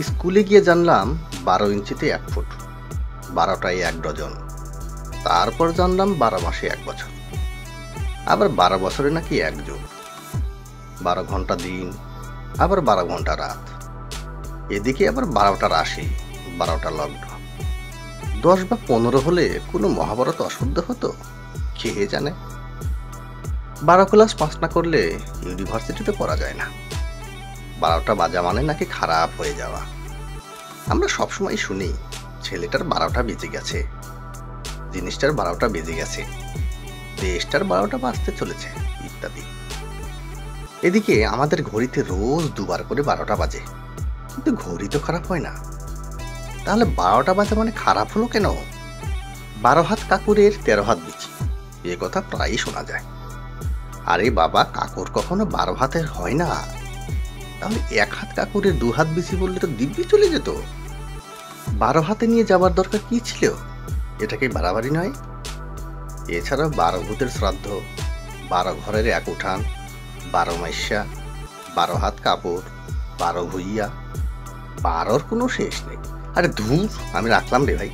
স্কুলে গিয়ে জানলাম 12 ইঞ্চিতে 1 ফুট, 12টায় 1 ডজন। তারপর জানলাম 12 মাসে 1 বছর, আবার 12 বছরে নাকি 1 যুগ, 12 ঘন্টা দিন, আবার 12 ঘন্টা রাত। এদিকে আবার 12টা রাশি, 12টা লগ্ন। 10 বা 15 হলে কোনো মহাভারত অশুদ্ধ হতো, কে জানে। 12 ক্লাস পাস না করলে ইউনিভার্সিটিতে পড়া যায় না। 12টা বাজা মানে নাকি খারাপ হয়ে যাওয়া। আমরা সবসময় শুনি ছেলেটার 12টা বেজে গেছে, জিনিসটার 12টা বেজে গেছে, দেশটার 12টা বাজতে চলেছে, ইত্যাদি। এদিকে আমাদের ঘড়িতে রোজ দুবার করে 12টা বাজে, কিন্তু ঘড়ি তো খারাপ হয় না। তাহলে 12টা বাজে মানে খারাপ হলো কেন? 12 হাত কাকুরের 13 হাত বিচি, এ কথা প্রায়ই শোনা যায়। আরে বাবা, কাকুর কখনো 12 হাতের হয় না। তাহলে 1 হাত কাকুরের 2 হাত বিচি বললে তো দিব্যি চলে যেত। 12 হাতে নিয়ে যাবার দরকার কি ছিল? এটা কি বাড়াবাড়ি নয়? এছাড়াও 12 ভূতের শ্রাদ্ধ, 12 ঘরের 1 উঠান, 12 মাইশা, 12 হাত কাপড়, 12 ভুইয়া, 12র কোনো শেষ নেই। আরে ধুর, আমি রাখলাম রে ভাই।